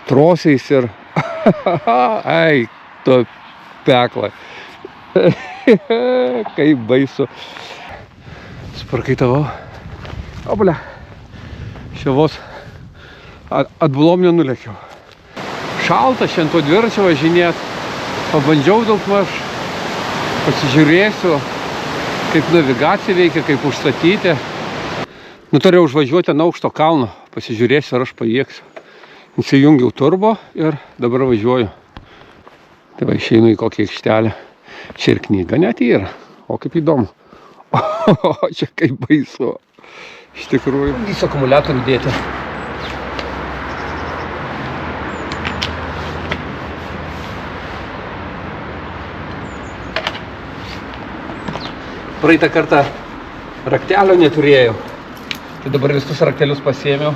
trosiais ir ai, tu peklą. Kaip baisu. Sparkaitavau. Obulia. Šiavos atbulom nenulėkiau. Šalta šiandien to dviračio važinėt. Pabandžiau daugmaž. Pasižiūrėsiu, kaip navigacija veikia, kaip užstatyti. Norėjau užvažiuoti ant aukšto kalno. Pasižiūrėsiu, ar aš pajėgsiu. Įsijungiau turbo ir dabar važiuoju. Tai va, išeinu į kokią aikštelę. Čia ir knyga net yra. O kaip įdomu. O, čia kaip baisu. Iš tikrųjų. Bandysiu akumuliatorių dėti. Praeitą kartą raktelio neturėjau. Tai dabar visus raktelius pasiėmiau.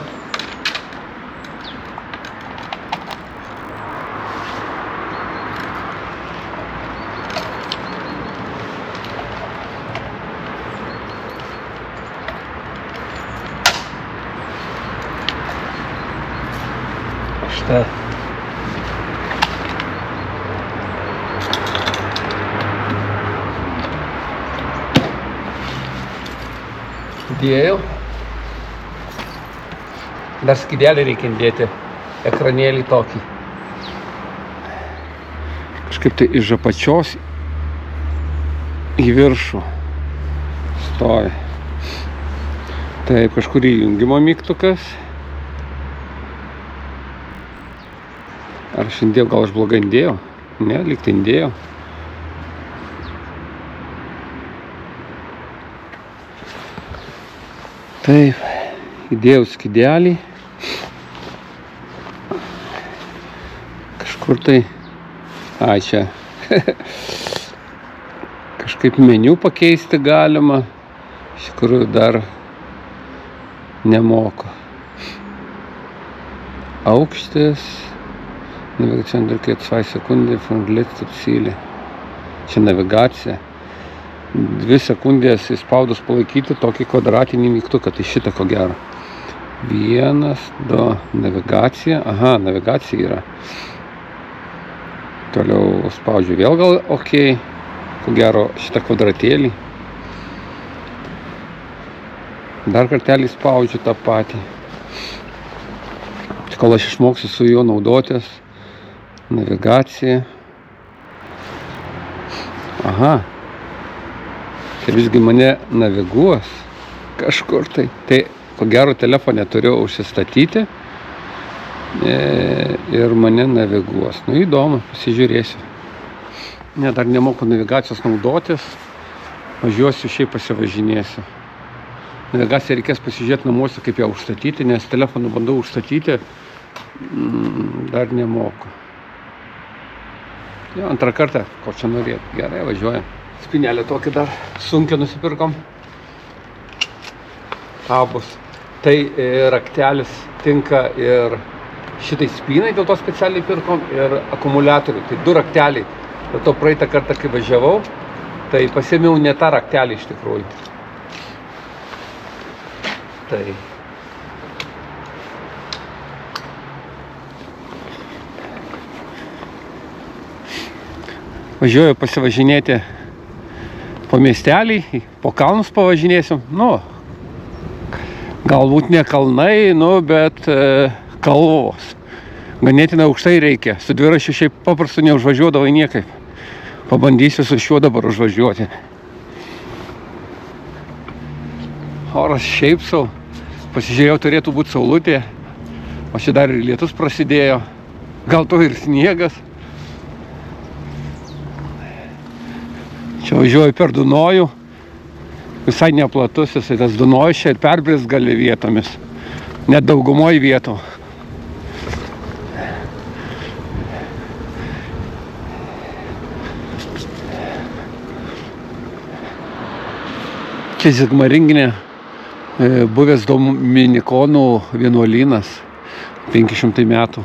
Štai. Dėjau. Dar skydelį reikia dėti, ekranėlį tokį. Kažkaip tai iš apačios į viršų stovi. Taip, kažkur įjungimo mygtukas. Ar aš indėjau, gal aš blogai indėjau? Ne, lyg tai indėjau. Taip, įdėjau skydelį. Kažkur tai... Ai, čia. Kažkaip meniu pakeisti galima. Iš tikrųjų dar nemoku. Aukštis. Navigacija drukė 2 sekundės von letzter Ziele. Čia navigacija. 2 sekundės įspaudus palaikyti tokį kvadratinį mygtuką, tai šitą ko gero. 1, 2, navigacija. Aha, navigacija yra. Toliau spaudžiu vėl gal ok. Ko gero šitą kvadratėlį. Dar kartelį spaudžiu tą patį. Kol aš išmoksiu su juo naudotis. Navigacija. Aha. Tai visgi mane naviguos kažkur tai. Tai ko gero telefone turiu užsistatyti ir mane naviguos. Nu įdomu, pasižiūrėsiu. Ne, dar nemoku navigacijos naudotis. Važiuosiu, šiaip pasivažinėsiu. Navigaciją reikės pasižiūrėti namuose, kaip ją užstatyti, nes telefonu bandau užstatyti, dar nemoku. Jo, antrą kartą, ko čia norėt. Gerai, važiuojam. Spinelę tokį dar sunkiai nusipirkom. Abus. Tai raktelis tinka ir šitai spynai, dėl to specialiai pirkom, ir akumuliatorių. Tai 2 rakteliai. Dėl to praeitą kartą, kai važiavau, tai pasiėmiau ne tą raktelį iš tikrųjų. Tai... Važiuoju pasivažinėti po miestelį, po kalnus pavažinėsim. Nu, galbūt ne kalnai, nu, bet kalvos. Ganėtinai aukštai reikia. Su dviračiu šiaip paprastu neužvažiuodavai niekaip. Pabandysiu su šiuo dabar užvažiuoti. Oras šiaip sau. Pasižiūrėjau, turėtų būti saulutė. O čia dar ir lietus prasidėjo. Gal to ir sniegas. Čia važiuoju per Dunojų. Visai neplatus jisai tas Dunojus čia ir perbrist gali vietomis. Net daugumoj vietų. Čia Zigmaringinė buvęs dominikonų vienuolynas 500 metų.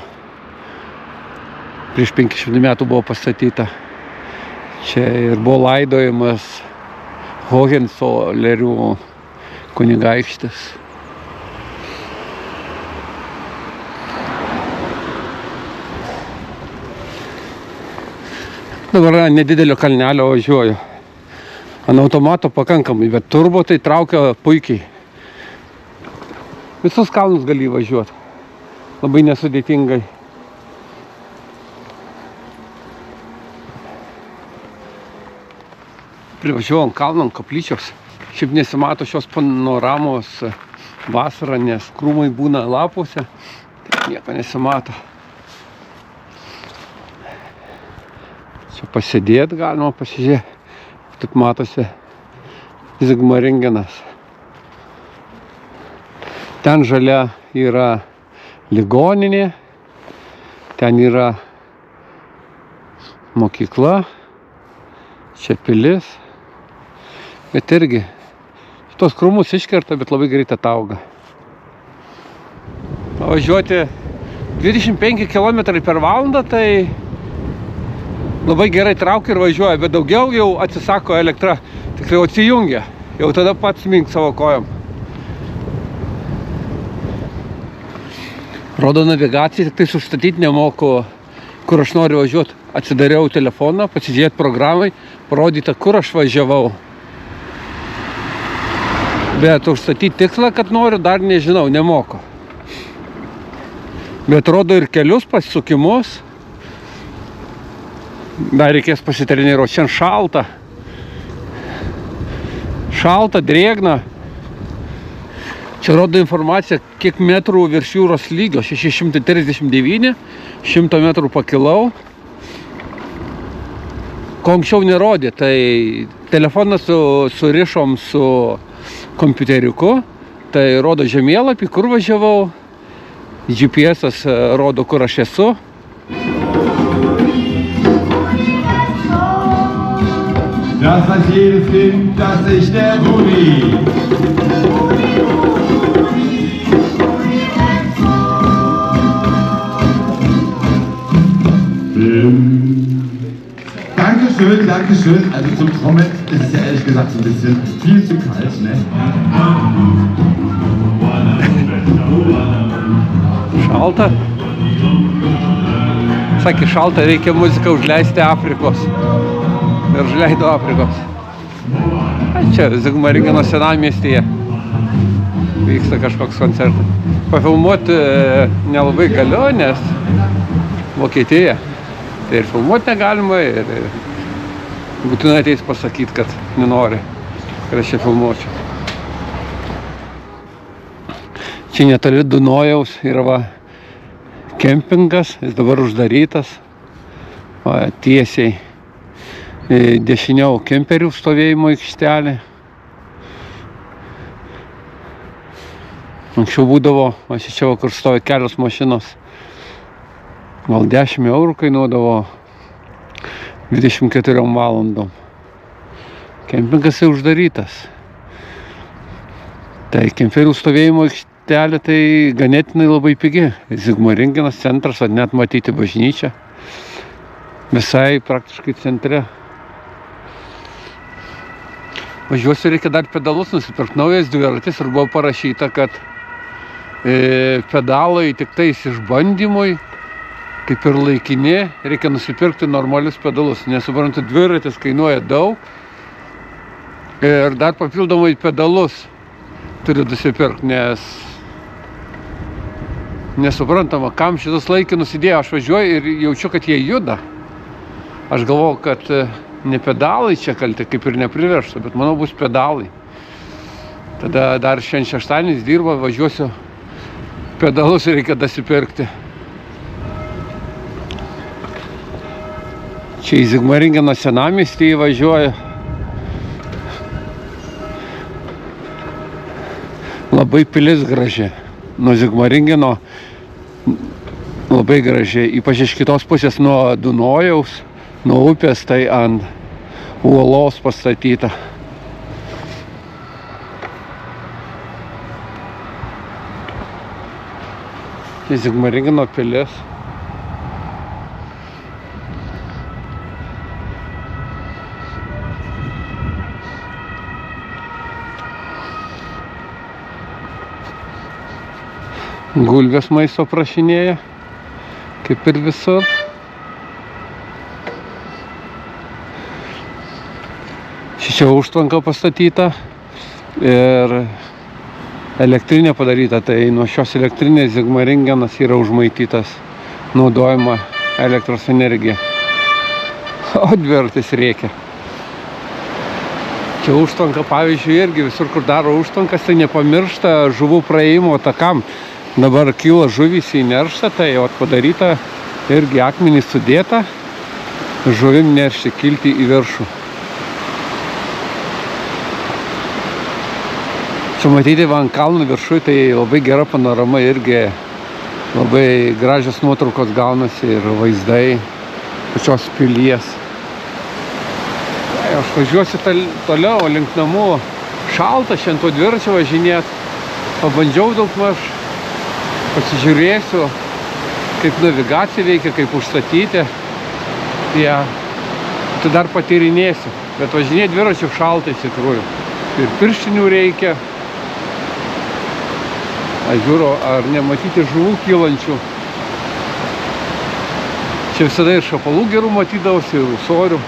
Prieš 500 metų buvo pastatyta. Čia ir buvo laidojimas Hohenzollerių kunigaikštis. Dabar nedidelio kalnelio važiuoju. Ant automato pakankamai, bet turbo tai traukia puikiai. Visus kalnus gali važiuoti. Labai nesudėtingai. Privažiuoju ant kalno, ant koplyčios. Šiaip nesimato šios panoramos vasarą, nes krūmai būna lapuose. Tai nieko nesimato. Čia pasėdėti galima, pasižiūrėti. Taip matosi Zigmaringenas. Ten žalia yra ligoninė, ten yra mokykla, čia pilis. Bet irgi šitos krūmus iškerta, bet labai greit atauga. Važiuoti 25 km per valandą, tai labai gerai traukia ir važiuoja, bet daugiau jau atsisako elektra, tikrai atsijungia. Jau tada pats mink savo kojom. Rodo navigaciją, tik tai sustatyti nemoku, kur aš noriu važiuoti. Atsidariau telefoną, pasižiūrėti programai, parodyta, kur aš važiavau. Bet užstatyti tikslą, kad noriu, dar nežinau, nemoku. Bet rodo ir kelius, pasisukimus. Dar reikės pasitreniruoti. Šiandien šalta. Šalta, drėgna. Čia rodo informacija, kiek metrų virš jūros lygio. 639, 100 metrų pakilau. Ko anksčiau nerodė, tai telefoną surišom su kompiuteriuku. Tai rodo žemėlapį, kur važiavau. GPS rodo, kur aš esu. Das weiß jedes Kind, dass ich der Rudi. Dankeschön, Dankeschön. Also zum Trommeln ist es ja ehrlich gesagt so ein bisschen viel zu kalt, ne? Šalta. Sakė, šalta, reikia muziką užleisti Afrikos. Ir užleido Afrikos. Čia Zigmaringeno senamiestyje vyksta kažkoks koncertas. Pafilmuoti nelabai galiu, nes Vokietija. Tai ir filmuoti negalima, ir būtinai ateis pasakyti, kad nenori, kad aš čia filmuočiau. Čia netoli Dunojaus yra va kempingas, jis dabar uždarytas, va, tiesiai dešiniau kemperių stovėjimo aikštelė. Anksčiau būdavo, aš čia kur stovi kelios mašinos, gal 10 eurų kainuodavo 24 valandom. Kempingas jau uždarytas. Tai kemperių stovėjimo aikštelė tai ganėtinai labai pigi. Zigmaringenas centras, net matyti bažnyčią. Visai praktiškai centre. Važiuosiu, reikia dar pedalus nusipirkti. Naujas dviratis ir buvo parašyta, kad pedalai tik tais išbandymui, kaip ir laikini, reikia nusipirkti normalius pedalus. Nesuprantu, dviratis kainuoja daug ir dar papildomai pedalus turiu nusipirkti, nes nesuprantama, kam šitas laikinus įdėjo. Aš važiuoju ir jaučiu, kad jie juda. Aš galvoju, kad ne pedalai čia kalti, kaip ir neprivežta, bet manau bus pedalai. Tada dar šiandien šeštadienis dirba, važiuosiu, pedalus reikia dasipirkti. Čia į Zigmaringeno senamiestį važiuoju. Labai pilis graži. Nuo Zigmaringeno labai graži. Ypač iš kitos pusės nuo Dunojaus, nuo upės, tai ant uolos pastatyta. Čia Zigmaringeno pilis. Gulbės maisto prašinėja, kaip ir visur. Čia užtvanka pastatyta ir elektrinė padaryta, tai nuo šios elektrinės Zigmaringenas yra užmaitytas naudojama elektros energija. O dviratis rėkia. Čia užtvanka, pavyzdžiui, irgi visur, kur daro užtvankas, tai nepamiršta žuvų praėjimo takam. Dabar kyla žuvys į nerštą, tai padaryta irgi akmenys sudėta, žuvim neršti kilti į viršų. Čia matyti ant kalnų viršui, tai labai gera panorama irgi, labai gražios nuotraukos gaunasi ir vaizdai pačios pilies. Aš važiuosiu toliau link namų, šalta šiandien to dviračio važinėt, pabandžiau daugmaž, pasižiūrėsiu, kaip navigacija veikia, kaip užstatyti, tai dar patyrinėsiu, bet važinėti dviračių šalta iš tikrųjų. Ir pirštinių reikia. Aš žiūriu, ar nematyti žuvų kylančių. Čia visada ir šapalų gerų matydavosi, ir ūsorių.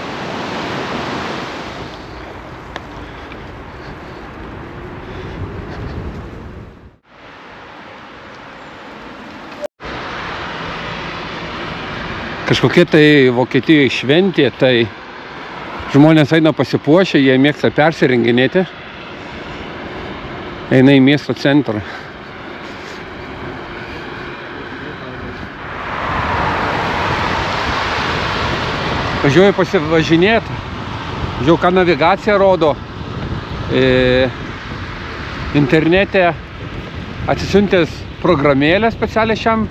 Kažkokie tai Vokietijoje šventė, tai žmonės eina pasipuošę, jie mėgsta persirenginėti, eina į miesto centrą. Važiuoju pasivažinėti, žiūrėjau, ką navigacija rodo. Internete atsisiuntęs programėlę specialią šiam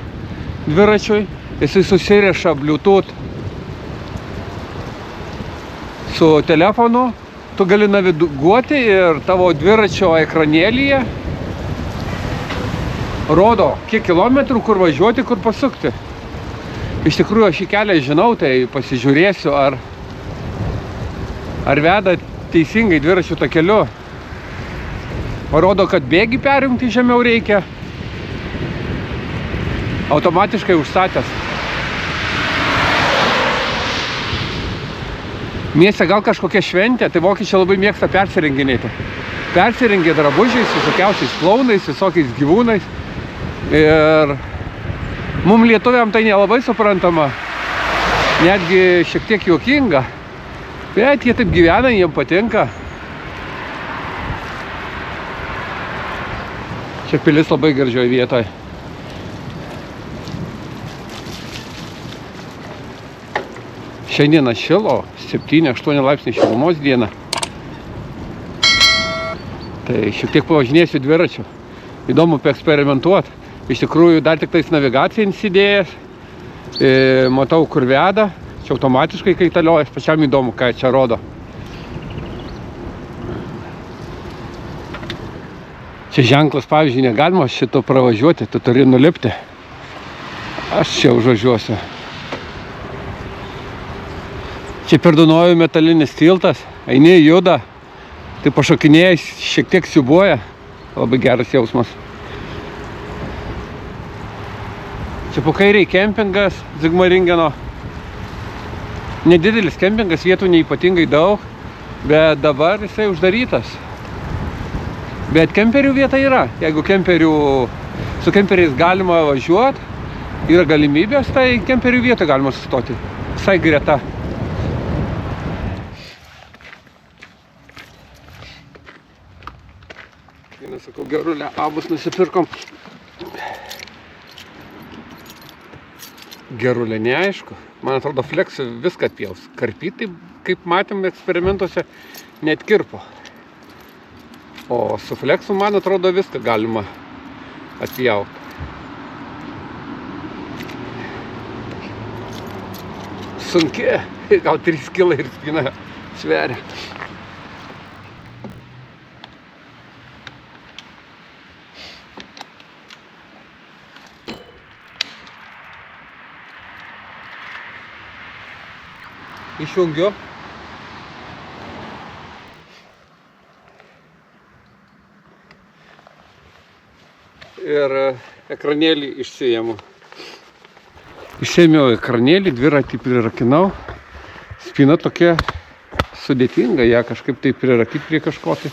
dviračiui. Jisai susiriša Bluetooth su telefonu, tu gali naviguoti ir tavo dviračio ekranėlyje rodo, kiek kilometrų, kur važiuoti, kur pasukti. Iš tikrųjų, aš šį kelią žinau, tai pasižiūrėsiu, ar veda teisingai dviračių takeliu. Rodo, kad bėgį perjungti žemiau reikia. Automatiškai užstatęs. Mieste gal kažkokia šventė, tai vokiečiai labai mėgsta persirenginėti. Persirengia drabužiais, visokiausiais klounais, visokiais gyvūnais. Ir mums lietuviam tai nelabai suprantama, netgi šiek tiek juokinga. Bet jie taip gyvena, jiem patinka. Čia pilis labai gražioj vietoje. Šiandieną šilo, 7-8 laipsniai šilumos dieną. Tai šiek tiek pavažinėsiu dviračiu. Įdomu paeksperimentuoti. Iš tikrųjų, dar tik tais navigacija įsidėjęs. Matau, kur veda. Čia automatiškai kaitaliojas. Pačiam įdomu, ką čia rodo. Čia ženklas, pavyzdžiui, negalima šito pravažiuoti. Tu turi nulipti. Aš čia užvažiuosiu. Čia per Dunojų metalinis tiltas, eini juda, tai pašokinėjai šiek tiek siubuoja, labai geras jausmas. Čia po kairiai kempingas Zigmaringeno, nedidelis kempingas, vietų neypatingai daug, bet dabar jisai uždarytas. Bet kemperių vieta yra, jeigu su kemperiais galima važiuoti, yra galimybės, tai kemperių vietą galima sustoti, visai greta. Sakau, gerulę abus nusipirkom. Gerulė neaišku. Man atrodo, Flex viską atpjaus. Karpyti, kaip matėm eksperimentuose, net kirpo. O su Flexu, man atrodo, viską galima atpjauti. Sunki, gal 3 kg ir spina sveria. Išjungiu. Ir ekranėlį išsiėmu. Išsiėmiau ekranėlį, dviratį prirakinau. Spina tokia sudėtinga ją kažkaip tai prirakyti prie kažko tai.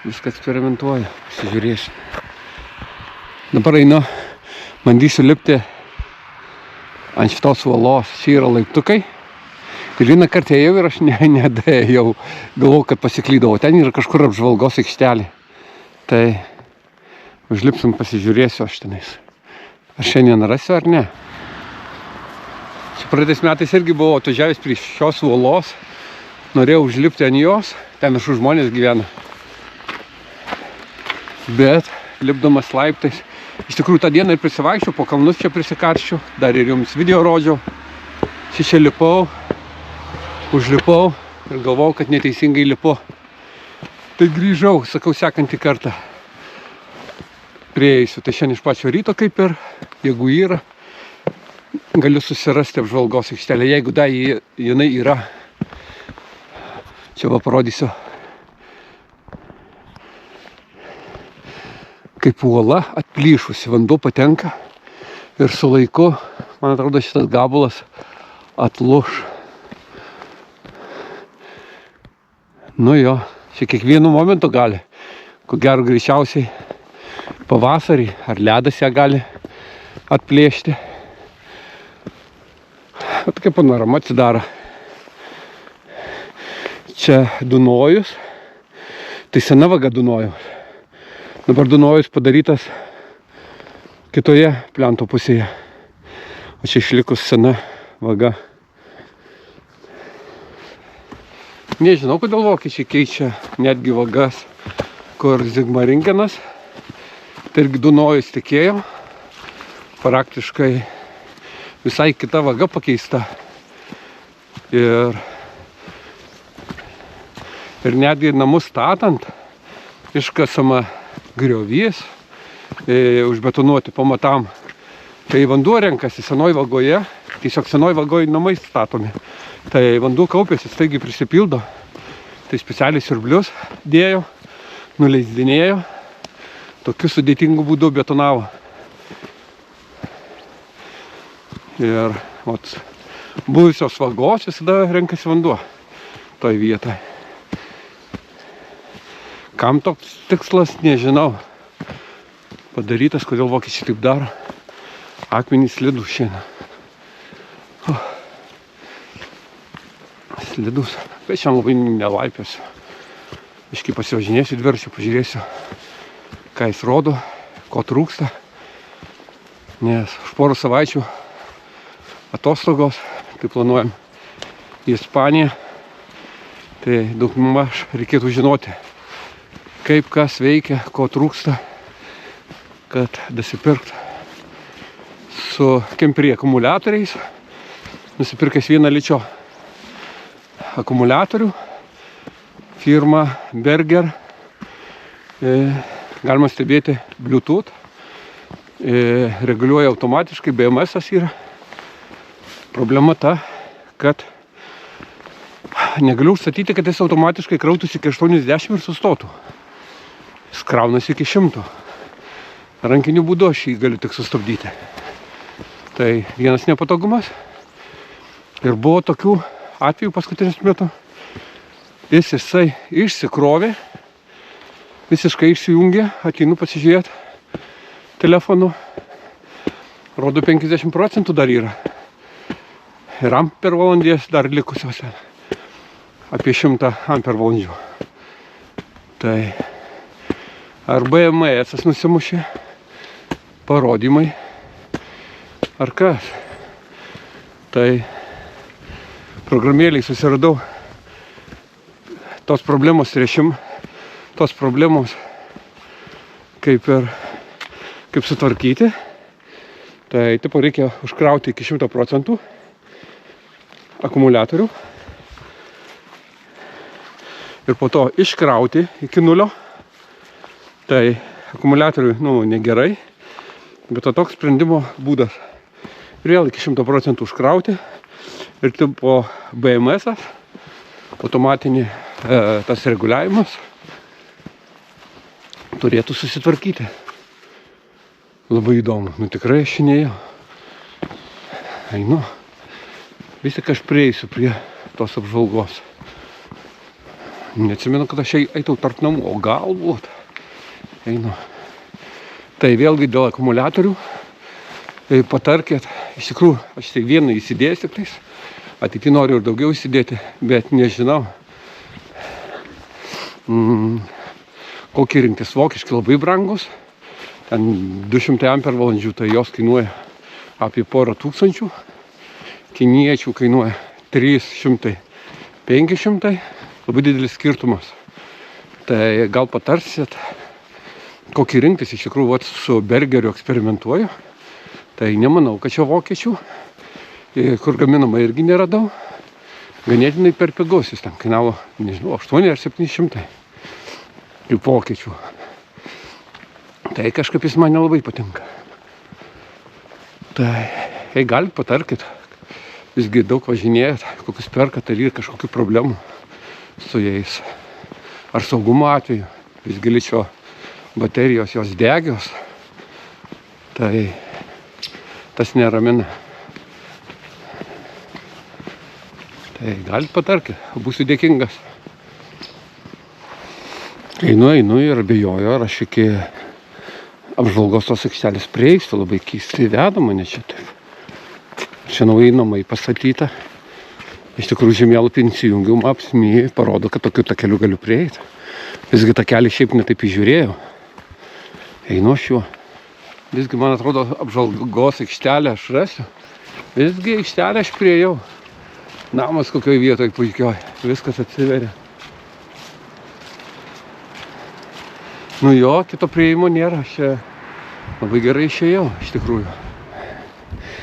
Viską eksperimentuoju, pasižiūrėsiu. Dabar einu, bandysiu lipti ant šitos uolos. Čia yra laiptukai. Ir vieną kartą ėjau ir aš nedėjau. Galvojau, kad pasiklydau. Ten yra kažkur apžvalgos aikštelė. Tai užlipsim, pasižiūrėsiu aš tenais. Ar šiandien rasiu ar ne? Čia praeitais metais irgi buvau atvažiavęs prie šios uolos. Norėjau užlipti ant jos. Ten viršų žmonės gyvena. Bet lipdamas laiptais, iš tikrųjų tą dieną ir prisivaikščiau, po kalnus čia prisikarščiau, dar ir jums video rodžiau. Čia lipau, užlipau ir galvojau, kad neteisingai lipu. Tai grįžau, sakau, sekantį kartą prieisiu. Tai šiandien iš pačio ryto kaip ir, jeigu yra, galiu susirasti apžvalgos aikštelę, jeigu da jinai yra. Čia va parodysiu. Kaip uola atplyšusi, vanduo patenka ir su laiku, man atrodo, šitas gabalas atluš. Nu jo, čia kiekvienu momentu gali, ko gero greičiausiai pavasarį ar ledas ją gali atplėšti. Tokia panorama atsidaro. Čia Dunojus, tai sena vaga Dunojaus. Dabar Dunojus padarytas kitoje plento pusėje. O čia išlikus sena vaga. Nežinau, kodėl vokiečiai keičia netgi vagas, kur Zigmaringenas. Tai irgi Dunojus tekėjo. Praktiškai visai kita vaga pakeista. Ir netgi namus statant iškasama griovys, užbetonuoti pamatam. Tai vanduo renkasi senoj vagoje, tiesiog senoj vagoje namai statomi. Tai vanduo kaupėsi, staigiai prisipildo. Tai specialiai siurblius dėjo, nuleisdinėjo, tokiu sudėtingu būdu betonavo. Ir buvusios vagos visada renkasi vanduo toj vietoje. Kam toks tikslas, nežinau. Padarytas, kodėl vokiečiai taip daro. Akmenys slidus šiandien. Slidus. Bet šiandien labai nelaipiosiu. Iškai pasivažinėsiu dviračiu, pažiūrėsiu, ką jis rodo, ko trūksta. Nes už porą savaičių atostogos, tai planuojam į Ispaniją. Tai daugmaž reikėtų žinoti, kaip kas veikia, ko trūksta, kad dasipirkt su kemperi akumuliatoriais. Nusipirkęs 1 ličio akumuliatorių, firma Berger. Galima stebėti Bluetooth, reguliuoja automatiškai, BMS yra. Problema ta, kad negaliu užstatyti, kad jis automatiškai krautųsi iki 80 ir sustotų. Jis kraunasi iki 100. Rankiniu būdu aš jį galiu tik sustabdyti. Tai vienas nepatogumas. Ir buvo tokių atvejų paskutinius metu. Jisai išsikrovė, visiškai išsijungė, ateinu pasižiūrėti telefonu. Rodo 50% dar yra. Ir ampervalandės dar likusios. Apie 100 ampervalandžių. Tai ar BMS nusimušė, parodymai, ar kas. Tai programėliai susiradau tos problemos rešim, tos problemos kaip sutvarkyti. Tai tipo reikia užkrauti iki 100% akumuliatorių ir po to iškrauti iki 0. Tai akumuliatoriui, negerai, bet toks sprendimo būdas. Ir vėl iki 100% užkrauti ir tipo BMS, automatinį tas reguliavimas turėtų susitvarkyti. Labai įdomu, tikrai aš nėjau. Einu. vis tik aš prieisiu prie tos apžvalgos. Neatsimenu, kad aš eitau tarp namų, o galbūt einu. Tai vėlgi dėl akumuliatorių. Patarkit, iš tikrųjų, aš tik vieną įsidėsiu tiktais. Ateity noriu ir daugiau įsidėti, bet nežinau. Kokį rinktis. Vokiški labai brangus. Ten 200 ampervalandžių, tai jos kainuoja apie porą tūkstančių. Kiniečių kainuoja 300-500. Labai didelis skirtumas. Tai gal patarsit, kokį rinktis. Iš tikrųjų, su Bergeriu eksperimentuoju. Tai nemanau, kad čia vokiečių. Kur gaminama irgi neradau. Ganėtinai per pigus. Jis ten kainavo, nežinau, 8 ar 700. Kaip vokiečių. Tai kažkaip jis man nelabai patinka. Tai galit patarkit. Visgi daug važinėjat, kokius perkat, ar yra kažkokių problemų su jais. Ar saugumo atveju. Visgi ličio baterijos jos degios. Tai tas neramina. Tai galit patarkit, būsiu dėkingas. Einu ir abejoju, ar aš iki apžvalgos tos aikštelės prieisiu, labai keistai veda mane čia taip. Čia naujai namai pastatyta. Iš tikrųjų žemėlapį įsijungiau, Maps.me parodo, kad tokiu takeliu galiu prieiti. Visgi takelį šiaip netaip įžiūrėjau. Einu šiuo. Visgi man atrodo apžvalgos aikštelę aš rasiu. Visgi aikštelę aš priejau. Namas kokioj vietoj puikioj. Viskas atsiveria. Nu jo, kito prieimo nėra. Aš čia labai gerai išėjau, iš tikrųjų.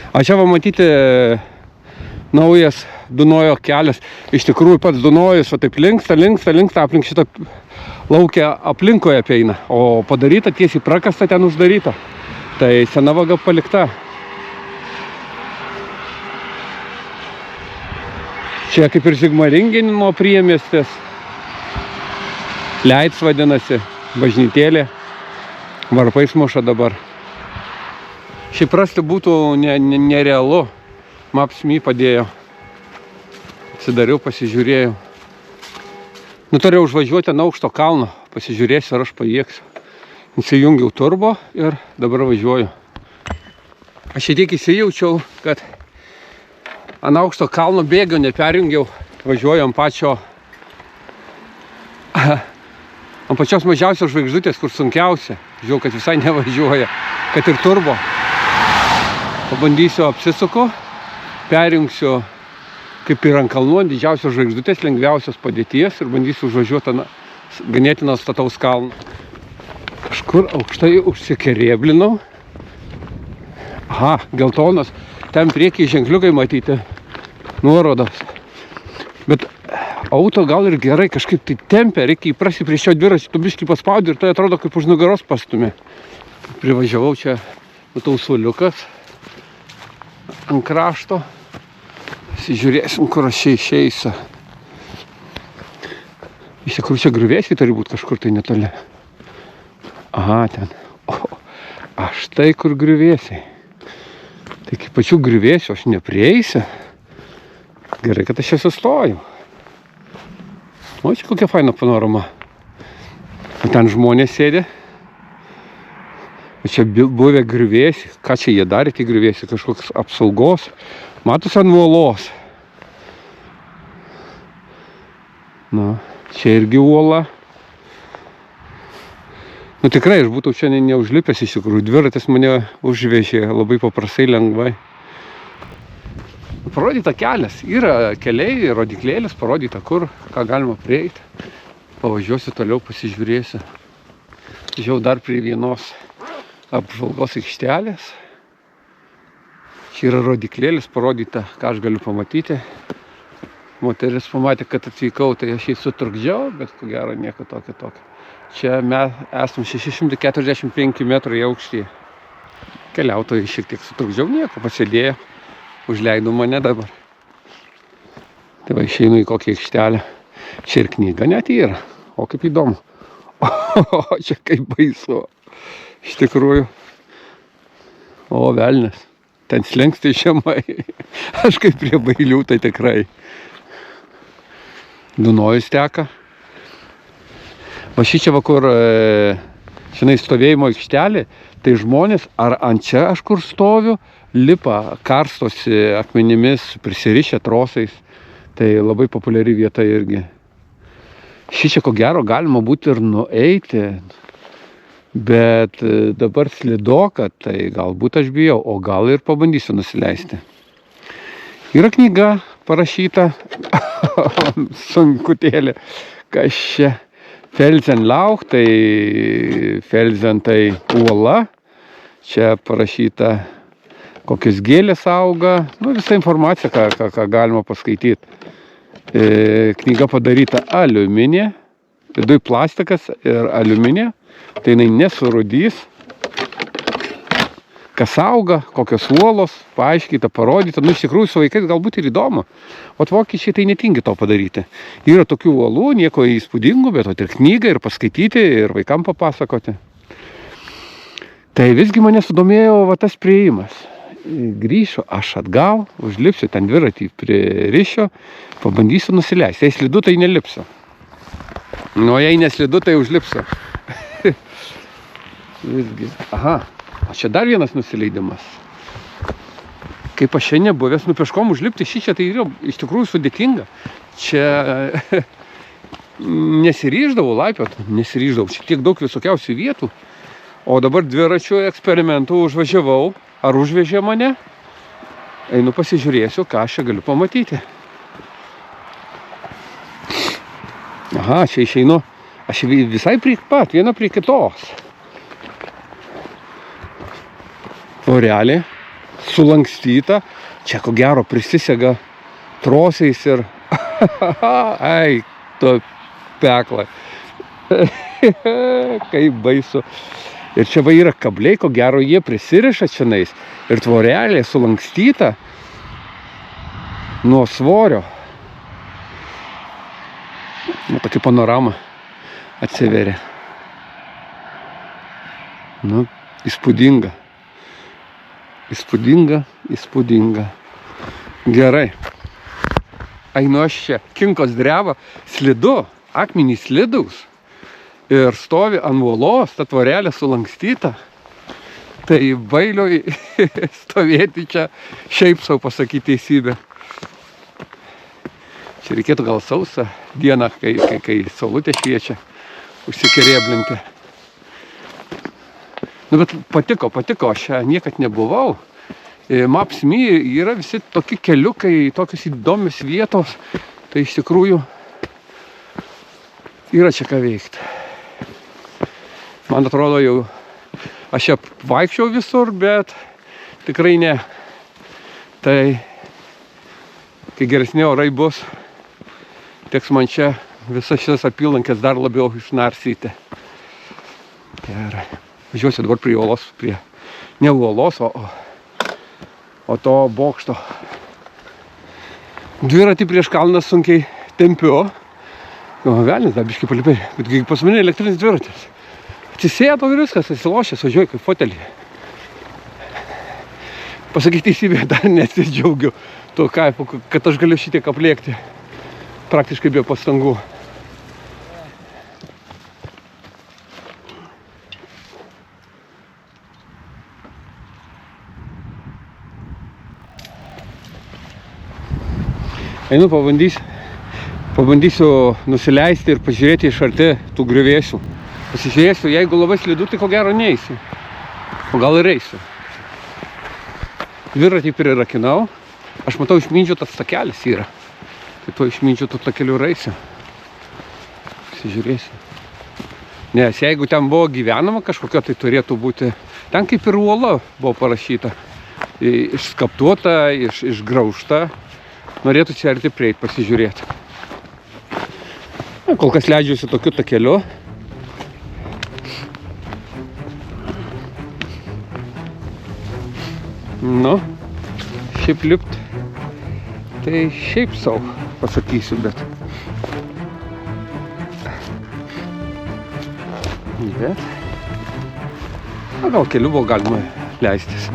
A čia va matyti naujas Dunojo kelias. Iš tikrųjų pats Dunojus va taip linksta aplink šitą laukę aplinkoje apeina. O padaryta tiesiai prakasta, ten uždaryta. Tai sena vaga palikta. Čia kaip ir Zigmaringenino priemiestis. Leids vadinasi. Bažnytėlė. Varpais muša dabar. Šiaip rasti būtų nerealu. Maps.me padėjo. Atsidariau, pasižiūrėjau. Nutarėjau užvažiuoti ant aukšto kalno. Pasižiūrėsiu, ar aš pajėgsiu. Įsijungiau turbo ir dabar važiuoju. Aš tiek įsijaučiau, kad ant aukšto kalno bėgio neperjungiau. Važiuoju ant pačios mažiausios žvaigždutės, kur sunkiausia. Žiūrėjau, kad visai nevažiuoja. Kad ir turbo. Pabandysiu apsisuku. Perjungsiu kaip ir ant kalnų, didžiausios žvaigždutės, lengviausios padėties ir bandysiu užvažiuoti ganėtiną stataus kalną. Kažkur aukštai užsikerėblinau. Aha, geltonas. Ten priekyje ženkliukai matyti. Nuorodos. Bet auto gal ir gerai, kažkaip tai tempia, reikia įprasti prie šio dviračio, tu biškį paspaudi ir tai atrodo kaip už nugaros pastumė. Privažiavau čia, matau suoliukas ant krašto. Pasižiūrėsim, kur aš čia išeisiu. Iš tikrųjų čia griuvėsiai turi būti kažkur tai netoli. Aha, ten. Aš tai kur griuvėsiai. Tai kaip pačių griuvėsių aš neprieisiu. Gerai, kad aš čia sustoju. O čia kokia faina panorama. Ten žmonės sėdė. Čia buvę griuvėsiai. Ką čia jie darė, tie griuvėsiai? Kažkoks apsaugos. Matus ant uolos. Na, čia irgi uola. Nu tikrai, aš būtų čia neužlipęs iš tikrųjų. Dviratis mane užvežė labai paprastai, lengvai. Parodyta kelias. Yra keliai, rodiklėlis, parodyta kur, ką galima prieiti. Pavažiuosiu toliau, pasižiūrėsiu. Žiau dar prie vienos apžvalgos aikštelės. Čia yra rodiklėlis, parodyta, ką aš galiu pamatyti. Moteris pamatė, kad atvykau, tai aš jį sutrukdžiau, bet ko gero nieko tokio. Čia mes esam 645 metrai aukštyje. Keliautojai šiek tiek sutrukdžiau, nieko, pasėdėjo. Užleido mane dabar. Tai va, išeinu į kokią aikštelę. Čia ir knyga net yra. O kaip įdomu. O, čia kaip baisu. Iš tikrųjų. O, velnias. ten slenksti žemai. Aš kaip prie Bailių, tai tikrai. Dunojus teka. Va šičia va kur, žinai, stovėjimo aikštelė, tai žmonės ar ant čia aš kur stoviu, lipa, karstosi akmenimis, prisirišę trosais. Tai labai populiari vieta irgi. Šičia ko gero galima būti ir nueiti, bet dabar slidoka, tai galbūt aš bijau, o gal ir pabandysiu nusileisti. Yra knyga parašyta, sunkutėlė, kas čia. Felsenlauch, tai Felsen tai uola, čia parašyta kokios gėlės auga, nu visa informacija, ką galima paskaityti. Knyga padaryta aliuminė, viduj plastikas ir aliuminė, tai jinai nesurudys. Kas auga, kokios uolos, paaiškyta, parodyta, nu iš tikrųjų su vaikais galbūt ir įdomu. O vokiečiai tai netingi to padaryti. Yra tokių uolų, nieko įspūdingų, bet ir knygą, ir paskaityti, ir vaikam papasakoti. Tai visgi mane sudomėjo va tas priėjimas. Grįšiu aš atgal, užlipsiu ten dviratį prie ryšio, pabandysiu nusileisti. Jei slidu, tai nelipsiu. Nu, jei neslidu, tai užlipsiu. Visgi, aha. O čia dar vienas nusileidimas. Kaip aš čia nebuvęs, peškom užlipti šičia, tai yra iš tikrųjų sudėtinga. Čia nesiryždavau laipiot, nesiryždavau. Čia tiek daug visokiausių vietų. O dabar dviračių eksperimentų užvažiavau, ar užvežė mane. Einu pasižiūrėsiu, ką aš čia galiu pamatyti. Aha, čia išeinu. Aš visai prie pat, viena prie kitos. Tvorelė, sulankstyta, čia ko gero prisisega trosiais ir ai, to pekla. Kaip baisu. Ir čia va yra kabliai, ko gero jie prisiriša čionais. Ir tvorelė sulankstyta nuo svorio. Nu, tokia panorama atsiveria. Nu, įspūdinga. Įspūdinga. Gerai. Einu aš čia. Kinkos dreba. Slidu. Akmenys slidus. Ir stovi ant uolos, ta tvorelė sulankstyta. Tai Bailiui stovėti čia šiaip sau pasakyti teisybę. Čia reikėtų gal sausą dieną, kai saulutė šviečia, užsikerėblinti. Nu, bet patiko, aš čia niekad nebuvau. Maps.me yra visi tokie keliukai, tokios įdomios vietos. Tai iš tikrųjų yra čia ką veikti. Man atrodo, jau aš čia vaikščiau visur, bet tikrai ne. Tai kai geresni orai bus, teks man čia visas šitas apylankės dar labiau išnarsyti. Gerai. Važiuosiu dabar prie uolos, ne uolos, o to bokšto. Dviratį prieš kalną sunkiai tempiu. Velnis, dar biškai palipai, bet pas mane elektrinis dviratis. Atsisėdo ir viskas, atsilošęs, važiuoju kaip fotelį. Pasakyti teisybę, dar nesidžiaugiu tuo kaifu, kad aš galiu šitiek aplėkti praktiškai be pastangų. Einu, pabandysiu nusileisti ir pažiūrėti iš arti tų griuvėsių. Pasižiūrėsiu, jeigu labai slidu, tai ko gero neisiu. O gal ir eisiu. Dviratį prirakinau. Aš matau, išmindžiotas takelis yra. Tai to išmindžiotų takeliu ir eisiu. Pasižiūrėsiu. Nes jeigu ten buvo gyvenama kažkokio, tai turėtų būti. Ten kaip ir uola buvo parašyta. Išskaptuota, išgraužta. Norėtų čia arti prieit pasižiūrėti. Kol kas leidžiuosi tokiu takeliu. Nu, šiaip lipt, tai šiaip sau pasakysiu, bet na, gal keliu buvo galima leistis.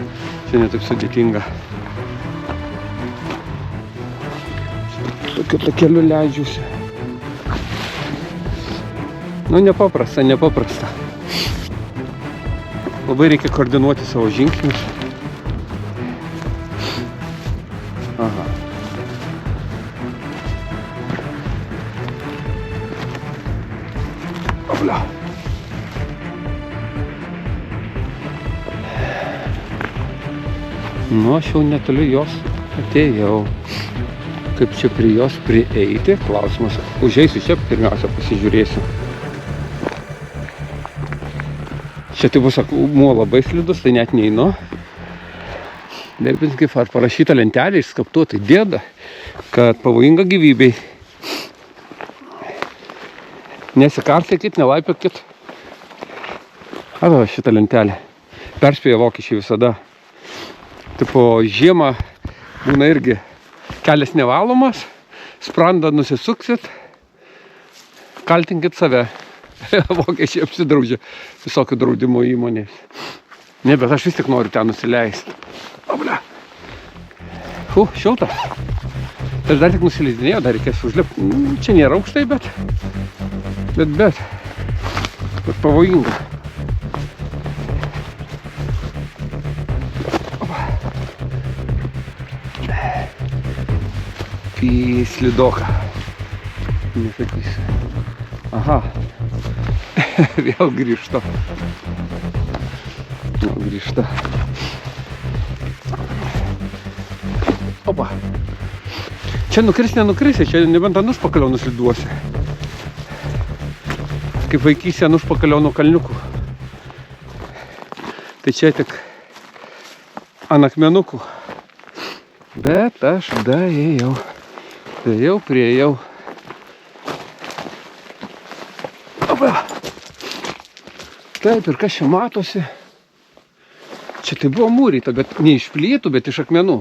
Tai netaip sudėtinga. Tokiu takeliu leidžiuosi. Nu, nepaprasta. Labai reikia koordinuoti savo žingsnius. Aha. Oblia. Nu, aš jau netoli jos atėjau. Kaip čia prie jos prieiti? Klausimas. Užeisiu čia, pirmiausia pasižiūrėsiu. Čia tai bus akmuo labai slidus, tai net neinu. Dėpins kaip ar parašyta lentelė išskaptuotai dėda, kad pavojinga gyvybei. Nesikarstykit, nelaipiokit. Arba šitą lentelę. Perspėja vokiečiai visada. Tipo, žiemą būna irgi kelias nevalomas, sprandą nusisuksit, kaltinkit save. Vokiečiai apsidraudžia visokių draudimo įmonės. Ne, bet aš vis tik noriu ten nusileisti. Oblia. Šilta. Aš dar tik nusileidinėjau, dar reikės užlipti. Čia nėra aukštai, bet pavojinga. Į slidoką. Nesakysiu. Aha. Vėl grįžta. Opa. Čia nenukrisi, čia nebent ant užpakalio nusliduosi. Kaip vaikystėje ant užpakalio nuo kalniukų. Tai čia tik ant akmenukų. Bet aš daėjau. Priejau. Opa. Taip, ir kas čia matosi? Čia tai buvo mūryta, bet ne iš plytų, bet iš akmenų.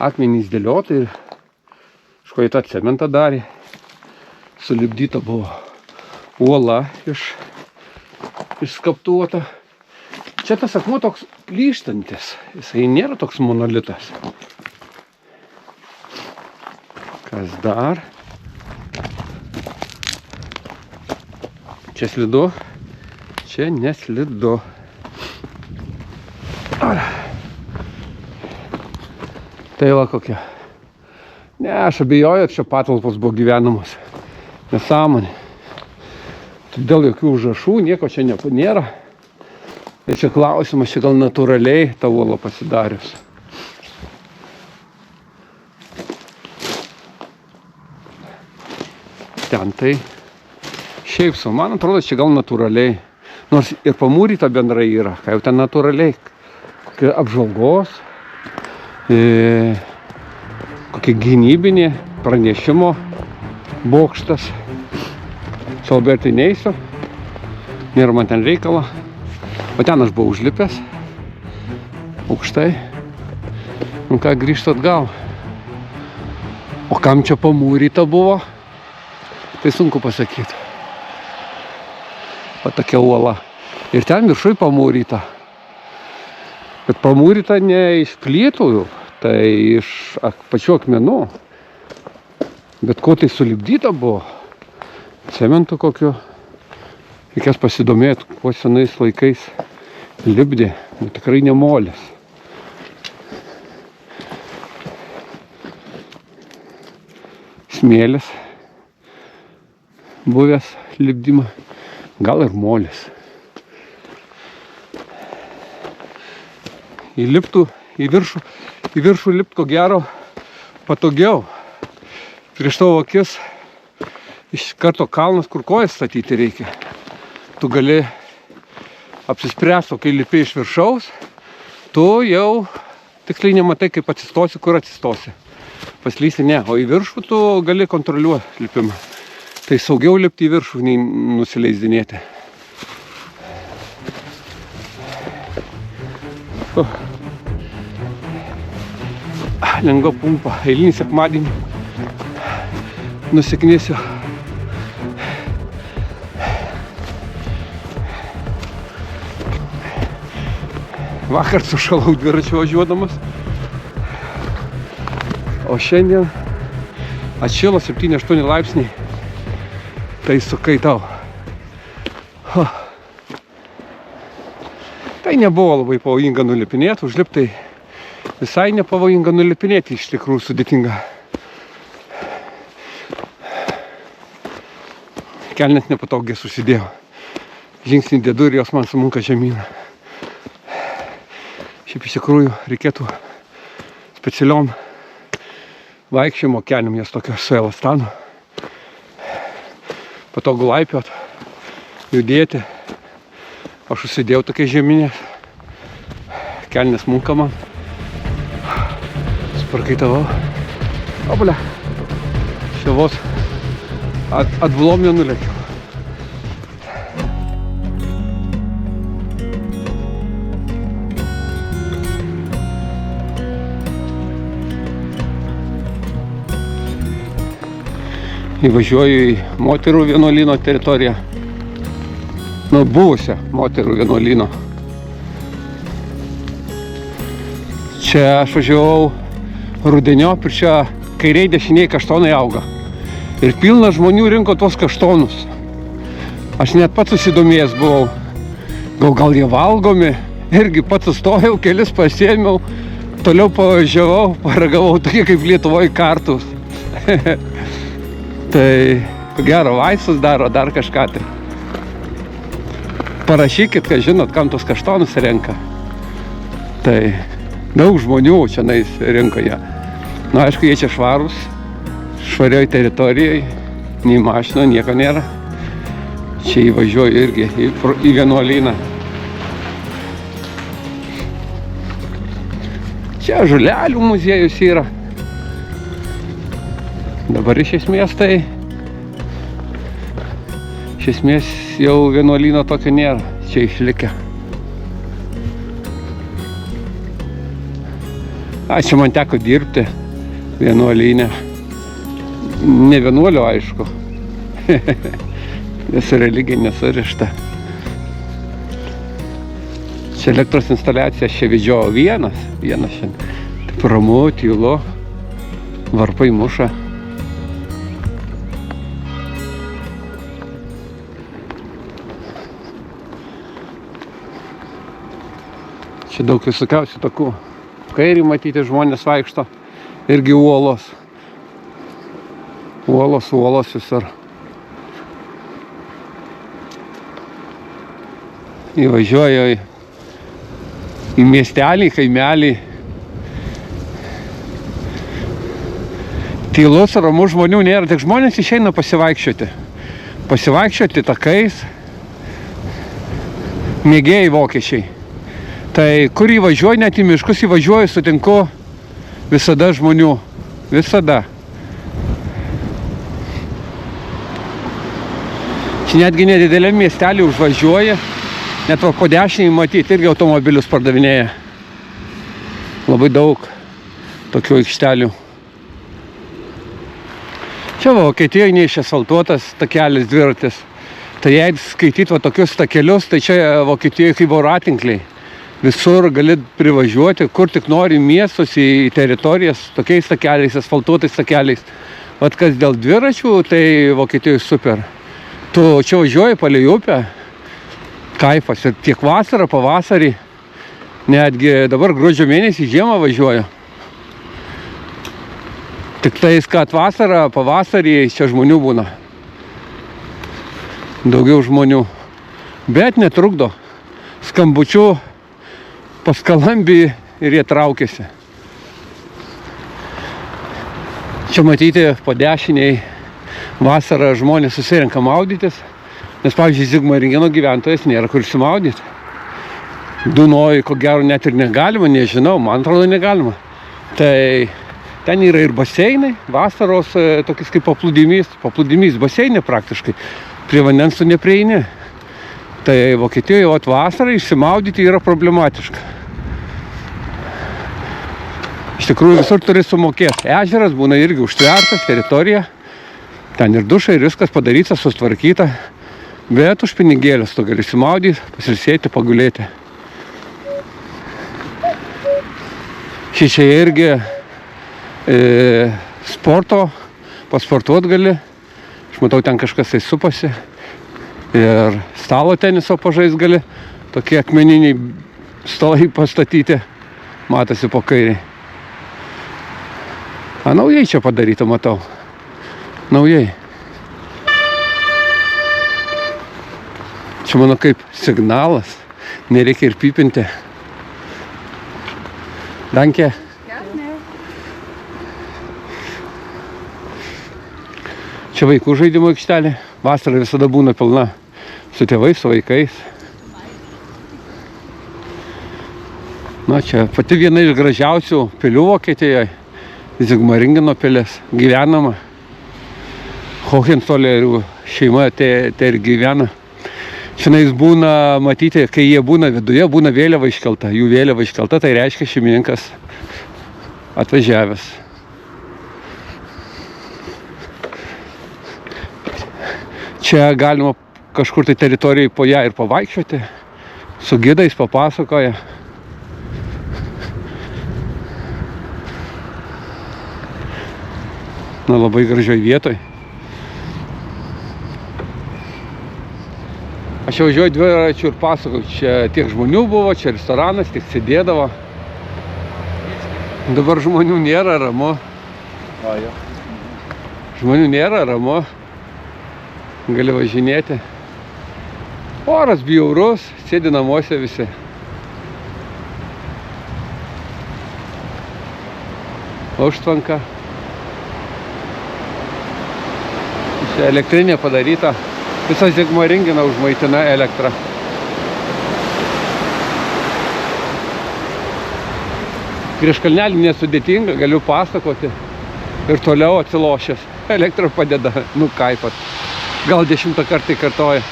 Akmenys dėliota ir škoita cementą darė. Sulipdyta buvo uola išskaptuota. Čia tas akmuo toks plyštantis. Jisai nėra toks monolitas. Kas dar? Čia slidu, čia neslidu. Tai va kokia. Ne, aš abejoju, čia patalpos buvo gyvenamos. Nesąmonė. Todėl jokių užrašų, nieko čia nėra. Ir čia klausimas, čia gal natūraliai ta uola pasidarius. Ten tai šiaip su, man atrodo, čia gal natūraliai. Nors ir pamūryta bendrai yra, ką jau ten natūraliai. Apžvalgos, kokia gynybinė pranešimo bokštas. Su Albertai neisiu, nėra man ten reikalo. O ten aš buvau užlipęs, aukštai. Nu ką, grįžtu atgal. O kam čia pamūryta buvo? Tai sunku pasakyti. Va tokia uola. Ir ten viršui pamūryta. Bet pamūryta ne iš plytų, tai iš pačių akmenų. Bet ko tai sulipdyta buvo? Cementu kokiu. Reikės pasidomėti, kuo senais laikais lipdė. Bet tikrai nemolis. Smėlis. Buvęs lipdymą, gal ir molis. Į viršų lipt ko gero patogiau. Prieš tavo akis iš karto kalnas, kur kojas statyti reikia. Tu gali apsispręsti, kai lipi iš viršaus, tu jau tiksliai nematai, kaip atsistosi, kur atsistosi. Paslysi ne, o į viršų tu gali kontroliuoti lipimą. Tai saugiau lipti į viršų, nei nusileisdinėti. Lengva pumpa, eilinį sekmadienį nusiknėsiu. vakar sušalau dviračiu važiuodamas. O šiandien atšilo 7-8 laipsniai. Tai sukaitau. Tai nebuvo labai pavojinga nulipinėti, užliptai visai nepavojinga nulipinėti, iš tikrųjų sudėtinga. Kelnes nepatogiai susidėjau. Žingsnį dedu ir jos man sumunka žemyną. Šiaip iš tikrųjų reikėtų specialiom vaikščiojimo keliam, jas tokios su elastanu. Patogu laipiot, judėti. Aš užsidėjau tokia žeminė. Kelnes munka man. Suprakaitavau. O, blia. Šiavos atblom nenulėkiau. Įvažiuoju į moterų vienuolyno teritoriją. Nu, buvusią moterų vienuolyno. Čia aš važiavau rudeniop ir čia kairiai dešiniai kaštonai auga. Ir pilna žmonių rinko tuos kaštonus. Aš net pats susidomėjęs buvau. Gal jie valgomi. Irgi pats sustojau, kelis pasiėmiau. Toliau pavažiavau, paragavau tokie kaip Lietuvoje kartus. Tai, ko gero, vaistus daro, dar kažką tai. Parašykit, kad žinot, kam tos kaštonus renka. Tai daug žmonių čia rinkoje. Nu, aišku, jie čia švarūs, švarioj teritorijai, nei mašino, nieko nėra. Čia įvažiuoju irgi į vienuolyną. Čia žolelių muziejus yra. Dabar iš esmės tai jau vienuolyno tokio nėra, čia išlikę. Čia man teko dirbti vienuolyne. Ne vienuolio, aišku. Nes religija nesurišta. Čia elektros instaliacija aš čia vedžiojau vienas šiandien. Taip ramu, tylu, varpai muša. Čia daug visokiausių takų. Kairį matyti žmonės vaikšto. Irgi uolos. Uolos visur. Įvažiuoju į miestelį, kaimelį. Tylus, ramus, žmonių nėra. Tik žmonės išeina pasivaikščioti. Pasivaikščioti takais. Mėgėjai vokiečiai. Tai kur įvažiuoju, net į miškus įvažiuoju, sutinku visada žmonių. Visada. Čia netgi nedideliam miestelį užvažiuoja. Net va po dešinį matyti irgi automobilius pardavinėja. Labai daug tokių aikštelių. Čia va Vokietijoje neišasfaltuotas takelis dviratis. Tai jei skaityti va tokius takelius, tai čia Vokietijoje kaip voratinkliai. Visur gali privažiuoti, kur tik nori, miestus, į teritorijas, tokiais takeliais, asfaltuotais takeliais. Vat kas dėl dviračių, tai Vokietijoje super. Tu čia važiuoji palei upę, kaifas. Ir tiek vasarą, pavasarį, netgi dabar gruodžio mėnesį žiemą važiuoju. Tik tais, kad vasarą, pavasarį čia žmonių būna. Daugiau žmonių. Bet netrukdo. Skambučių paskalambį ir jie traukiasi. Čia matyti po dešiniai vasarą žmonės susirenka maudytis, nes, pavyzdžiui, Zigmaringeno gyventojas nėra kur išsimaudyti. Dunoj, ko gero, net ir negalima, nežinau, man atrodo negalima. Tai ten yra ir baseinai, vasaros tokis kaip paplūdimys baseinė praktiškai, prie vandens tu neprieini. Tai Vokietijoje vasarą išsimaudyti yra problematiška. Iš tikrųjų visur turi sumokėti. Ežeras būna irgi užtvertas, teritorija. Ten ir dušai, ir viskas padaryta, sustvarkyta. Bet už pinigėlius tu gali išsimaudyti, pasilsėti, pagulėti. Čia irgi sporto, pasportuot gali. Aš matau, ten kažkas tai supasi. Ir stalo teniso pažais gali. Tokie akmeniniai stalai pastatyti. Matosi po kairiai. A naujai čia padaryta, matau. Naujai. Čia mano kaip signalas. Nereikia ir pipinti. Danke. Čia vaikų žaidimo aikštelė. Vasara visada būna pilna su tėvais, su vaikais. Na, čia pati viena iš gražiausių pilių Vokietijoje. Zigmaringeno pilis. Gyvenama. Hohenzollerių šeima te ir gyvena. Šiandien būna matyti, kai jie būna viduje, būna vėliava iškelta. Jų vėliava iškelta, tai reiškia šeimininkas atvažiavęs. Čia galima kažkur tai teritorijai po ją ir pavaikščioti. Su gidais papasakoja. Na, labai gražioj vietoj. Aš jau važiuoju dviračiu ir pasakau, čia tiek žmonių buvo, čia restoranas, tiek sėdėdavo. Dabar žmonių nėra, ramu. Žmonių nėra, ramu. Gali važinėti. Oras bjaurus, sėdi namuose visi. Užtvanka. Čia elektrinė padaryta. Visą Zigmaringeną užmaitina elektrą. Prieš kalnelį nesudėtinga, galiu pasakoti. Ir toliau atsilošęs. Elektra padeda, nu kaipat. Gal 10 kartą kartoja.